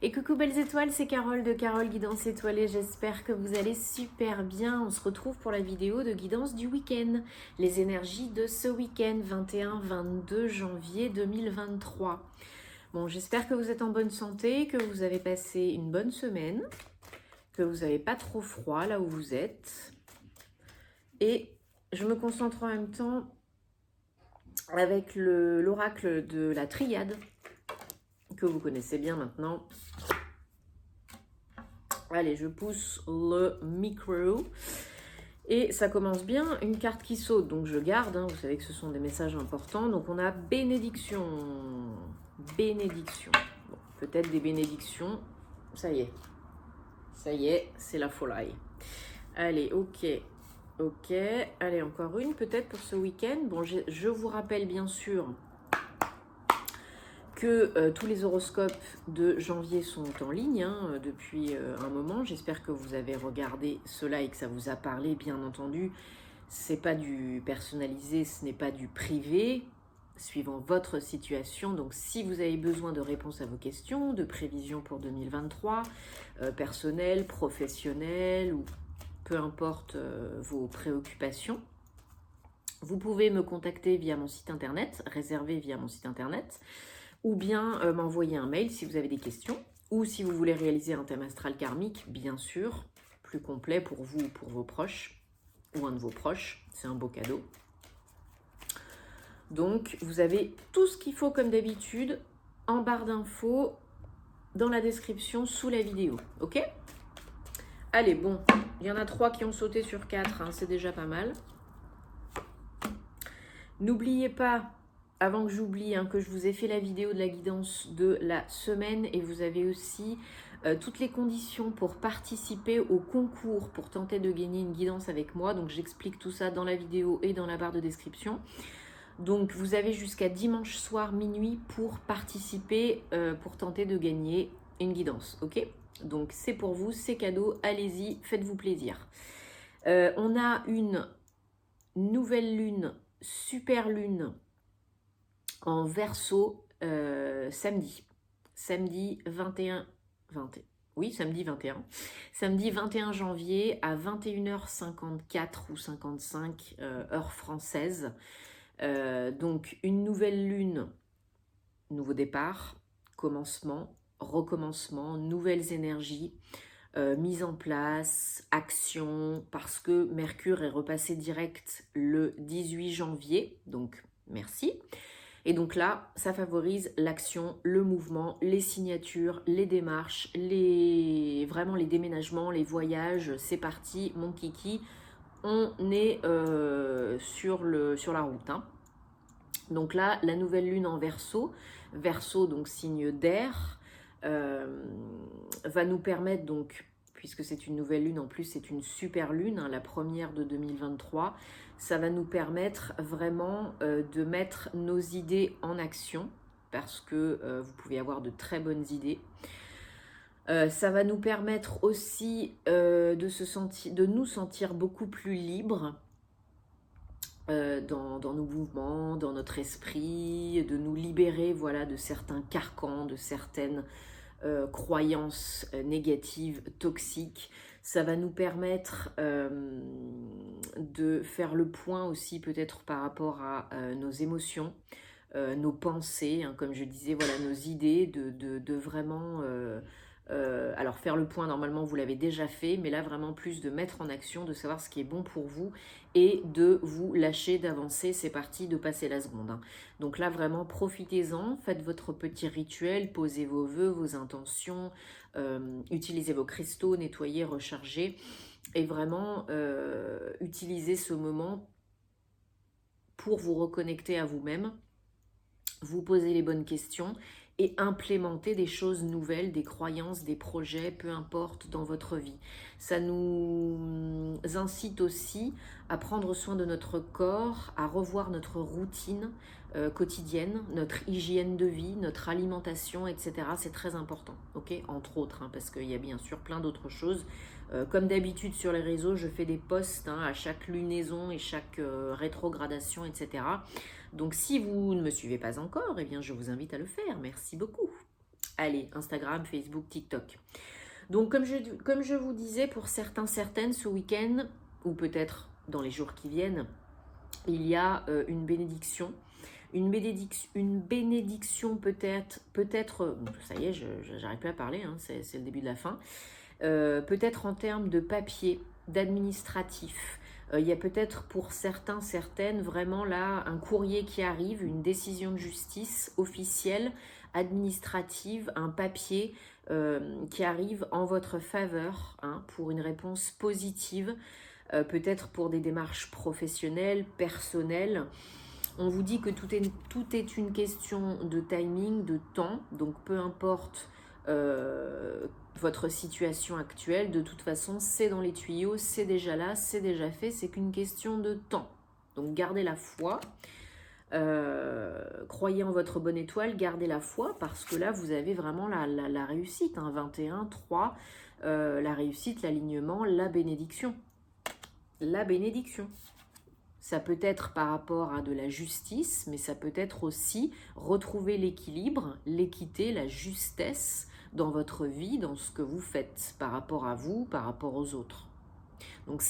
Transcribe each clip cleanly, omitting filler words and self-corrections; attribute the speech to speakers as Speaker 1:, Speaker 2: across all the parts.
Speaker 1: Et coucou belles étoiles, c'est Carole de Carole Guidance Étoilée, j'espère que vous allez super bien. On se retrouve pour la vidéo de guidance du week-end, les énergies de ce week-end 21-22 janvier 2023. Bon, j'espère que vous êtes en bonne santé, que vous avez passé une bonne semaine, que vous n'avez pas trop froid là où vous êtes. Et je me concentre en même temps avec l'oracle de la triade, que vous connaissez bien maintenant. Allez, je pousse le micro. Et ça commence bien, une carte qui saute, donc je garde, hein, vous savez que ce sont des messages importants. Donc on a bénédiction. Bénédiction. Bon, peut-être des bénédictions. Ça y est, c'est la folie. Allez, ok. Ok, allez, encore une peut-être pour ce week-end. Bon, je vous rappelle bien sûr que tous les horoscopes de janvier sont en ligne hein, depuis un moment. J'espère que vous avez regardé cela et que ça vous a parlé, bien entendu. C'est pas du personnalisé, ce n'est pas du privé, suivant votre situation. Donc si vous avez besoin de réponses à vos questions, de prévisions pour 2023, personnelles, professionnelles, ou peu importe vos préoccupations, vous pouvez me contacter via mon site internet, réserver via mon site internet, ou bien m'envoyer un mail si vous avez des questions, ou si vous voulez réaliser un thème astral karmique, bien sûr, plus complet pour vous ou pour vos proches, ou un de vos proches, c'est un beau cadeau. Donc, vous avez tout ce qu'il faut comme d'habitude en barre d'infos, dans la description, sous la vidéo, ok? Allez, bon, il y en a 3 qui ont sauté sur 4, hein, c'est déjà pas mal. N'oubliez pas, avant que j'oublie, hein, que je vous ai fait la vidéo de la guidance de la semaine et vous avez aussi toutes les conditions pour participer au concours pour tenter de gagner une guidance avec moi. Donc j'explique tout ça dans la vidéo et dans la barre de description. Donc vous avez jusqu'à dimanche soir minuit pour participer, pour tenter de gagner une guidance, ok? Donc c'est pour vous, c'est cadeau, allez-y, faites-vous plaisir. On a une nouvelle lune, super lune, en Verseau samedi 21, samedi 21 janvier à 21h54 ou 55 heure française. Donc une nouvelle lune, nouveau départ, commencement, recommencement, nouvelles énergies, mise en place, action, parce que Mercure est repassé direct le 18 janvier, donc merci. Et donc là, ça favorise l'action, le mouvement, les signatures, les démarches, vraiment les déménagements, les voyages. C'est parti, mon kiki, on est sur la route. Hein. Donc là, la nouvelle lune en Verseau, donc signe d'air, va nous permettre donc, puisque c'est une nouvelle lune, en plus c'est une super lune, hein, la première de 2023, ça va nous permettre vraiment de mettre nos idées en action, parce que vous pouvez avoir de très bonnes idées. Ça va nous permettre aussi de nous sentir beaucoup plus libres dans nos mouvements, dans notre esprit, de nous libérer voilà, de certains carcans, de certaines croyances négatives, toxiques. Ça va nous permettre de faire le point aussi peut-être par rapport à nos émotions, nos pensées, hein, comme je disais, voilà, nos idées, de vraiment... alors faire le point, normalement vous l'avez déjà fait, mais là vraiment plus de mettre en action, de savoir ce qui est bon pour vous et de vous lâcher, d'avancer, c'est parti, de passer la seconde. Hein. Donc là vraiment profitez-en, faites votre petit rituel, posez vos vœux, vos intentions, utilisez vos cristaux, nettoyez, rechargez et vraiment utilisez ce moment pour vous reconnecter à vous-même, vous poser les bonnes questions et implémenter des choses nouvelles, des croyances, des projets, peu importe, dans votre vie. Ça nous incite aussi à prendre soin de notre corps, à revoir notre routine quotidienne, notre hygiène de vie, notre alimentation, etc. C'est très important, ok? Entre autres, hein, parce qu'il y a bien sûr plein d'autres choses. Comme d'habitude sur les réseaux, je fais des posts hein, à chaque lunaison et chaque rétrogradation, etc. Donc si vous ne me suivez pas encore, eh bien je vous invite à le faire. Merci beaucoup. Allez, Instagram, Facebook, TikTok. Donc comme je vous disais, pour certains, certaines, ce week-end, ou peut-être dans les jours qui viennent, il y a une bénédiction. Une bénédiction peut-être, ça y est, j'arrive plus à parler, hein, c'est le début de la fin. Peut-être en termes de papier, d'administratif. Il y a peut-être pour certains, certaines, vraiment là, un courrier qui arrive, une décision de justice officielle, administrative, un papier qui arrive en votre faveur, hein, pour une réponse positive, peut-être pour des démarches professionnelles, personnelles. On vous dit que tout est une question de timing, de temps, donc peu importe votre situation actuelle, de toute façon c'est dans les tuyaux, c'est déjà là, c'est déjà fait, c'est qu'une question de temps. Donc gardez la foi, croyez en votre bonne étoile, gardez la foi, parce que là vous avez vraiment la réussite, hein, 21, 3, la réussite, l'alignement, la bénédiction. La bénédiction. Ça peut être par rapport à de la justice, mais ça peut être aussi retrouver l'équilibre, l'équité, la justesse dans votre vie, dans ce que vous faites, par rapport à vous, par rapport aux autres. Donc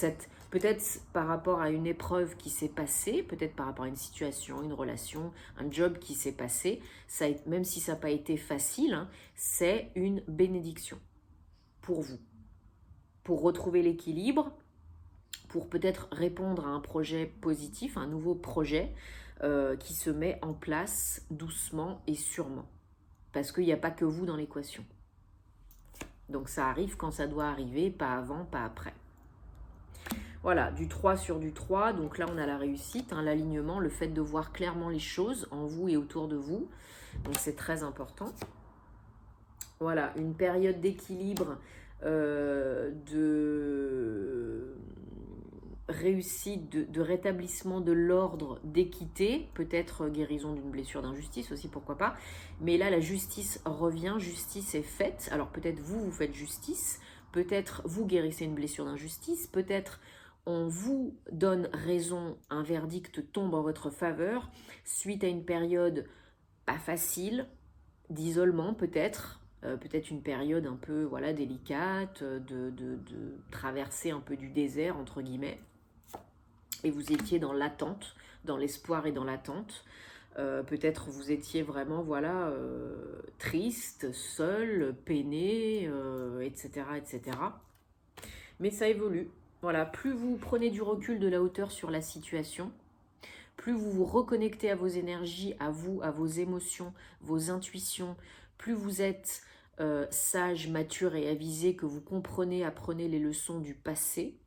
Speaker 1: peut-être par rapport à une épreuve qui s'est passée, peut-être par rapport à une situation, une relation, un job qui s'est passé, même si ça n'a pas été facile, hein, c'est une bénédiction pour vous. Pour retrouver l'équilibre, pour peut-être répondre à un projet positif, un nouveau projet qui se met en place doucement et sûrement. Parce qu'il n'y a pas que vous dans l'équation. Donc ça arrive quand ça doit arriver, pas avant, pas après. Voilà, du 3 sur du 3, donc là on a la réussite, hein, l'alignement, le fait de voir clairement les choses en vous et autour de vous. Donc c'est très important. Voilà, une période d'équilibre, de réussite, de rétablissement de l'ordre, d'équité, peut-être guérison d'une blessure d'injustice aussi, pourquoi pas. Mais là, la justice revient, justice est faite. Alors peut-être vous faites justice, peut-être vous guérissez une blessure d'injustice, peut-être on vous donne raison, un verdict tombe en votre faveur, suite à une période pas facile, d'isolement peut-être, peut-être une période un peu délicate, de traverser un peu du désert, entre guillemets. Et vous étiez dans l'attente, dans l'espoir et dans l'attente. Peut-être vous étiez vraiment triste, seul, peiné, etc., etc. Mais ça évolue. Voilà, plus vous prenez du recul, de la hauteur sur la situation, plus vous vous reconnectez à vos énergies, à vous, à vos émotions, vos intuitions, plus vous êtes sage, mature et avisé, que vous apprenez les leçons du passé,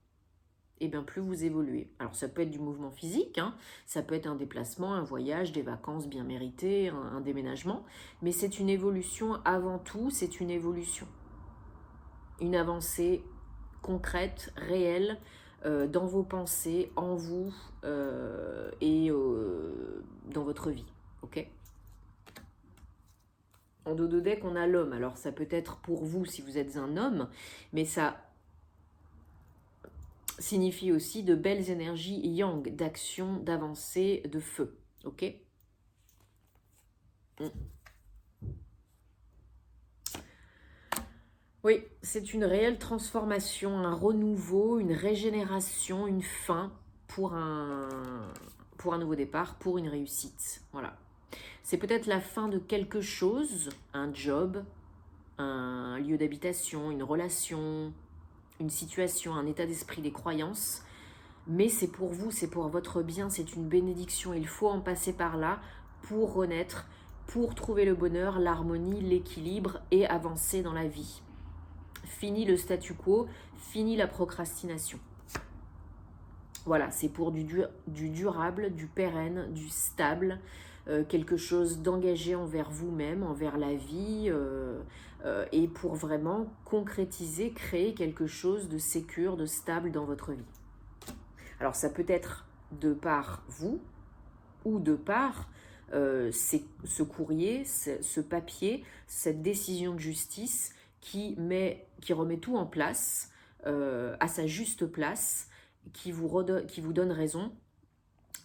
Speaker 1: et bien plus vous évoluez. Alors ça peut être du mouvement physique, hein, ça peut être un déplacement, un voyage, des vacances bien méritées, un déménagement, mais c'est une évolution avant tout, c'est une évolution. Une avancée concrète, réelle, dans vos pensées, en vous et dans votre vie, ok ? En dos de deck, on a l'homme. Alors ça peut être pour vous si vous êtes un homme, mais ça signifie aussi de belles énergies yang, d'action, d'avancée, de feu, ok ? Oui, c'est une réelle transformation, un renouveau, une régénération, une fin pour un nouveau départ, pour une réussite. Voilà. C'est peut-être la fin de quelque chose, un job, un lieu d'habitation, une relation, une situation, un état d'esprit, des croyances. Mais c'est pour vous, c'est pour votre bien, c'est une bénédiction. Il faut en passer par là pour renaître, pour trouver le bonheur, l'harmonie, l'équilibre et avancer dans la vie. Fini le statu quo, fini la procrastination. Voilà, c'est pour du durable, du pérenne, du stable, quelque chose d'engagé envers vous-même, envers la vie, et pour vraiment concrétiser, créer quelque chose de sécure, de stable dans votre vie. Alors ça peut être de par vous ou de par ce courrier, ce papier, cette décision de justice qui remet tout en place, à sa juste place, qui vous donne raison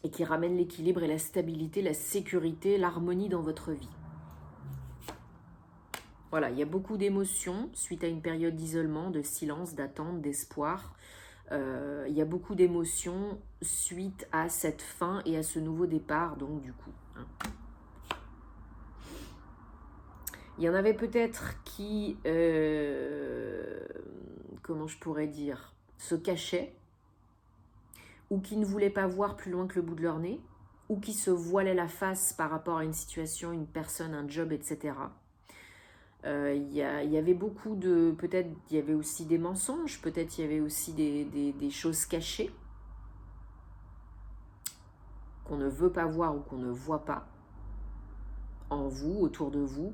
Speaker 1: et qui ramène l'équilibre et la stabilité, la sécurité, l'harmonie dans votre vie. Voilà, il y a beaucoup d'émotions suite à une période d'isolement, de silence, d'attente, d'espoir. Il y a beaucoup d'émotions suite à cette fin et à ce nouveau départ, donc du coup. Hein. Il y en avait peut-être qui, comment je pourrais dire, se cachaient, ou qui ne voulaient pas voir plus loin que le bout de leur nez, ou qui se voilaient la face par rapport à une situation, une personne, un job, etc. Il y avait beaucoup de... Peut-être il y avait aussi des mensonges, peut-être il y avait aussi des choses cachées qu'on ne veut pas voir ou qu'on ne voit pas en vous, autour de vous.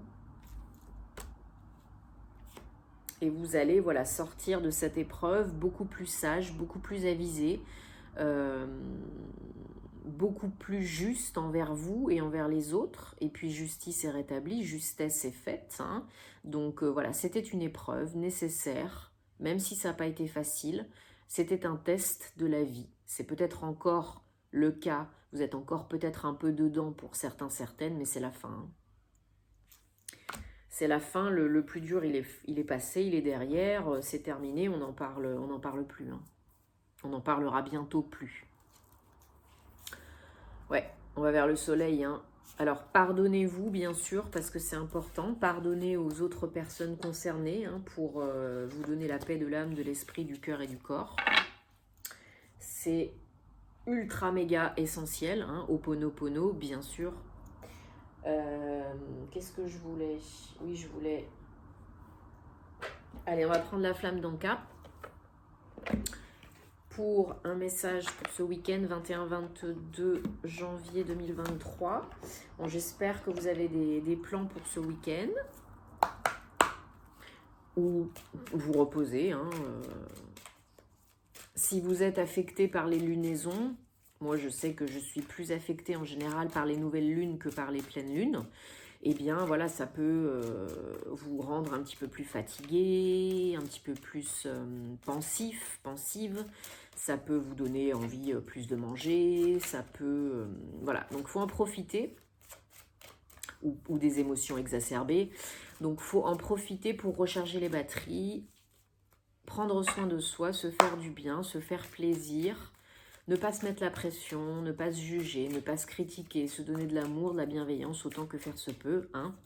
Speaker 1: Et vous allez voilà, sortir de cette épreuve beaucoup plus sage, beaucoup plus avisé, beaucoup plus juste envers vous et envers les autres. Et puis justice est rétablie, justesse est faite. Hein. Donc voilà, c'était une épreuve nécessaire, même si ça n'a pas été facile. C'était un test de la vie. C'est peut-être encore le cas, vous êtes encore peut-être un peu dedans pour certains, certaines, mais c'est la fin. Hein. C'est la fin, le plus dur, il est passé, il est derrière, c'est terminé, on n'en parle plus. Hein. On n'en parlera bientôt plus. Ouais, on va vers le soleil. Hein. Alors, pardonnez-vous, bien sûr, parce que c'est important. Pardonnez aux autres personnes concernées hein, pour vous donner la paix de l'âme, de l'esprit, du cœur et du corps. C'est ultra méga essentiel. Hein, Ho'oponopono, bien sûr. Qu'est-ce que je voulais? Oui, je voulais... Allez, on va prendre la flamme d'Anka pour un message pour ce week-end 21-22 janvier 2023. Bon, j'espère que vous avez des plans pour ce week-end ou vous reposez. Hein, Si vous êtes affecté par les lunaisons, moi je sais que je suis plus affectée en général par les nouvelles lunes que par les pleines lunes. Eh bien voilà, ça peut vous rendre un petit peu plus fatigué, un petit peu plus pensive. Ça peut vous donner envie plus de manger, ça peut... voilà, donc il faut en profiter, ou des émotions exacerbées. Donc il faut en profiter pour recharger les batteries, prendre soin de soi, se faire du bien, se faire plaisir, ne pas se mettre la pression, ne pas se juger, ne pas se critiquer, se donner de l'amour, de la bienveillance autant que faire se peut. Hein.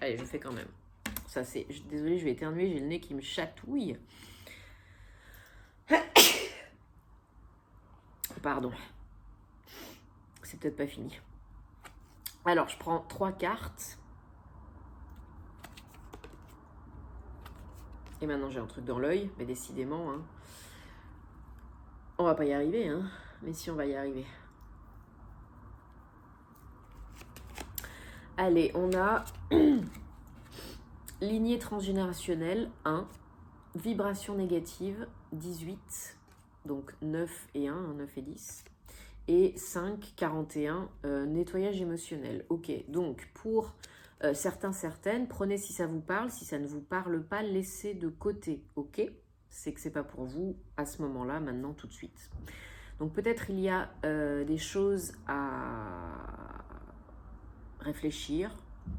Speaker 1: Allez, je fais quand même. Ça c'est. Désolée, je vais éternuer, j'ai le nez qui me chatouille. Pardon. C'est peut-être pas fini. Alors, je prends 3 cartes. Et maintenant, j'ai un truc dans l'œil, mais décidément, hein, on va pas y arriver, hein, mais si on va y arriver. Allez, on a lignée transgénérationnelle 1, vibration négative 18, donc 9 et 1, 9 et 10, et 5, 41, nettoyage émotionnel. Ok, donc pour certains, certaines, prenez si ça vous parle, si ça ne vous parle pas, laissez de côté, ok? C'est que c'est pas pour vous à ce moment-là, maintenant, tout de suite. Donc peut-être il y a des choses à réfléchir,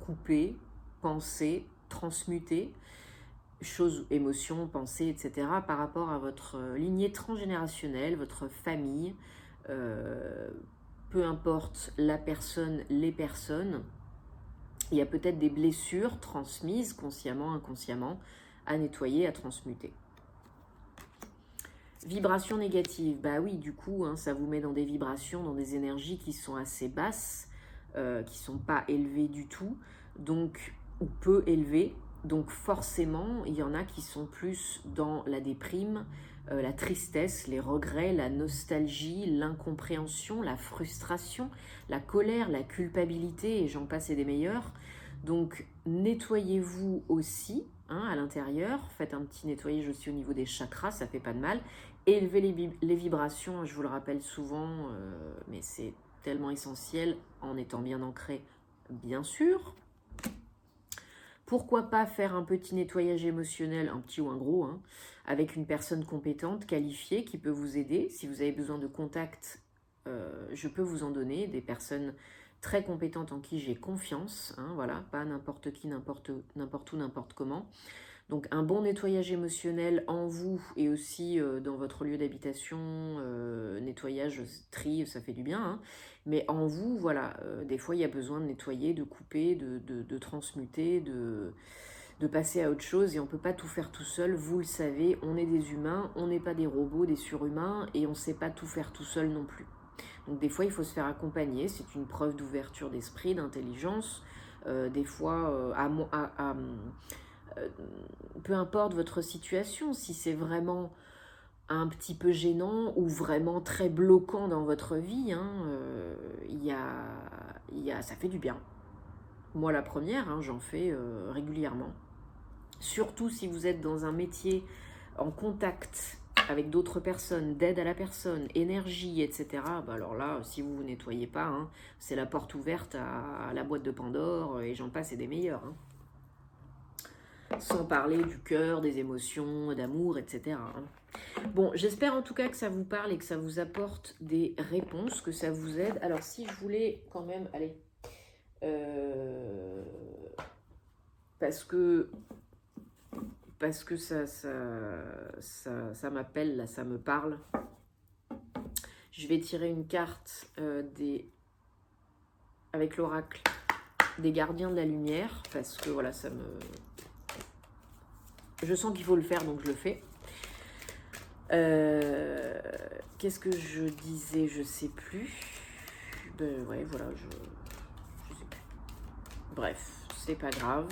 Speaker 1: couper, penser, transmuter, choses, émotions, pensées, etc. par rapport à votre lignée transgénérationnelle, votre famille, peu importe la personne, les personnes. Il y a peut-être des blessures transmises consciemment, inconsciemment, à nettoyer, à transmuter. Vibration négative, bah oui, du coup, hein, ça vous met dans des vibrations, dans des énergies qui sont assez basses, qui ne sont pas élevées du tout, donc, ou peu élevées. Donc forcément, il y en a qui sont plus dans la déprime, la tristesse, les regrets, la nostalgie, l'incompréhension, la frustration, la colère, la culpabilité, et j'en passe et des meilleurs. Donc nettoyez-vous aussi hein, à l'intérieur, faites un petit nettoyage aussi au niveau des chakras, ça fait pas de mal. Élevez les vibrations, je vous le rappelle souvent, mais c'est tellement essentiel en étant bien ancré, bien sûr. Pourquoi pas faire un petit nettoyage émotionnel, un petit ou un gros, hein, avec une personne compétente, qualifiée, qui peut vous aider. Si vous avez besoin de contacts, je peux vous en donner, des personnes très compétente en qui j'ai confiance, hein, voilà, pas n'importe qui, n'importe où, n'importe comment. Donc un bon nettoyage émotionnel en vous et aussi dans votre lieu d'habitation, nettoyage, tri, ça fait du bien, hein. Mais en vous, voilà, des fois il y a besoin de nettoyer, de couper, de transmuter, de passer à autre chose et on ne peut pas tout faire tout seul, vous le savez, on est des humains, on n'est pas des robots, des surhumains et on ne sait pas tout faire tout seul non plus. Donc des fois il faut se faire accompagner, c'est une preuve d'ouverture d'esprit, d'intelligence, des fois peu importe votre situation, si c'est vraiment un petit peu gênant ou vraiment très bloquant dans votre vie, hein, ça fait du bien. Moi la première, hein, j'en fais régulièrement. Surtout si vous êtes dans un métier en contact avec d'autres personnes, d'aide à la personne, énergie, etc. Bah alors là, si vous ne nettoyez pas, hein, c'est la porte ouverte à la boîte de Pandore et j'en passe et des meilleurs. Hein. Sans parler du cœur, des émotions, d'amour, etc. Bon, j'espère en tout cas que ça vous parle et que ça vous apporte des réponses, que ça vous aide. Alors si je voulais quand même, allez, parce que ça m'appelle, là, ça me parle. Je vais tirer une carte avec l'oracle des gardiens de la lumière, parce que voilà, je sens qu'il faut le faire, donc je le fais. Qu'est-ce que je disais? Je sais plus. Ben ouais, voilà, je sais plus. Bref, c'est pas grave.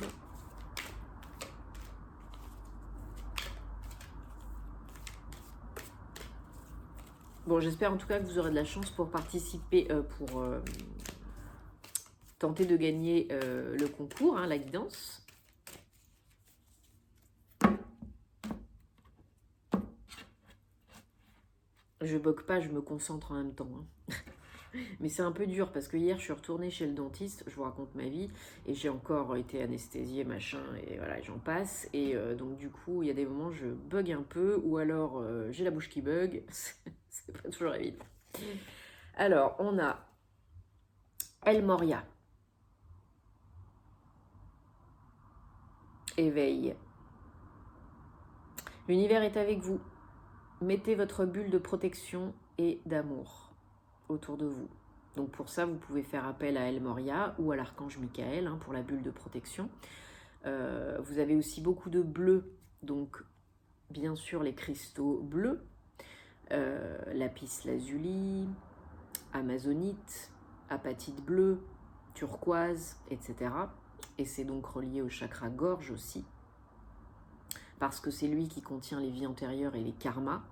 Speaker 1: Bon, j'espère en tout cas que vous aurez de la chance pour participer, pour tenter de gagner le concours, hein, la guidance. Je bloque pas, je me concentre en même temps. Hein. Mais c'est un peu dur parce que hier je suis retournée chez le dentiste, je vous raconte ma vie, et j'ai encore été anesthésiée, machin, et voilà, j'en passe. Et donc du coup, il y a des moments je bug un peu, ou alors j'ai la bouche qui bug, c'est pas toujours évident. Alors, on a El Moria. Éveil. L'univers est avec vous. Mettez votre bulle de protection et d'amour autour de vous. Donc pour ça, vous pouvez faire appel à El Moria ou à l'archange Michael, hein, pour la bulle de protection. Vous avez aussi beaucoup de bleu, donc bien sûr les cristaux bleus, lapis lazuli, amazonite, apatite bleue, turquoise, etc. Et c'est donc relié au chakra gorge aussi, parce que c'est lui qui contient les vies antérieures et les karmas.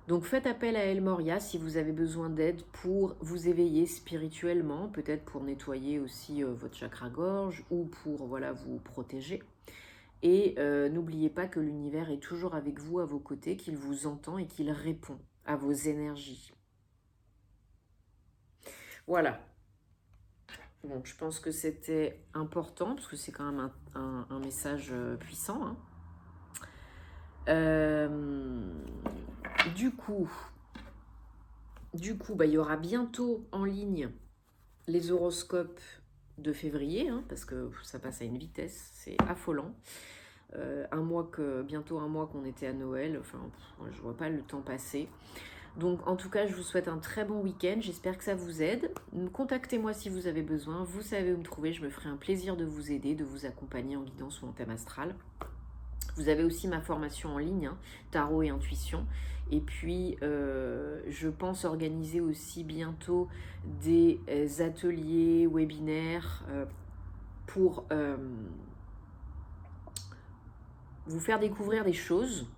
Speaker 1: Donc faites appel à El Moria si vous avez besoin d'aide pour vous éveiller spirituellement, peut-être pour nettoyer aussi votre chakra gorge ou pour voilà, vous protéger. Et n'oubliez pas que l'univers est toujours avec vous, à vos côtés, qu'il vous entend et qu'il répond à vos énergies. Voilà. Bon, je pense que c'était important parce que c'est quand même un message puissant. Hein. Du coup, bah, il y aura bientôt en ligne les horoscopes de février, hein, parce que ça passe à une vitesse, c'est affolant. Bientôt un mois qu'on était à Noël, enfin, je vois pas le temps passer. Donc en tout cas, je vous souhaite un très bon week-end, j'espère que ça vous aide. Contactez-moi si vous avez besoin, vous savez où me trouver, je me ferai un plaisir de vous aider, de vous accompagner en guidance ou en thème astral. Vous avez aussi ma formation en ligne, hein, tarot et intuition. Et puis, je pense organiser aussi bientôt des ateliers, webinaires pour vous faire découvrir des choses,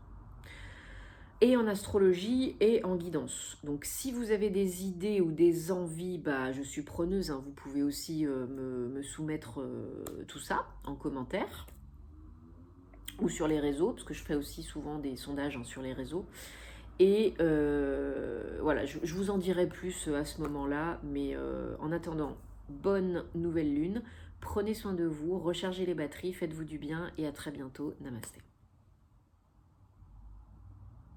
Speaker 1: et en astrologie et en guidance. Donc si vous avez des idées ou des envies, bah, je suis preneuse, hein, vous pouvez aussi me soumettre tout ça en commentaire ou sur les réseaux, parce que je fais aussi souvent des sondages, hein, sur les réseaux. Et voilà, je vous en dirai plus à ce moment-là, mais en attendant, bonne nouvelle lune, prenez soin de vous, rechargez les batteries, faites-vous du bien et à très bientôt, namasté.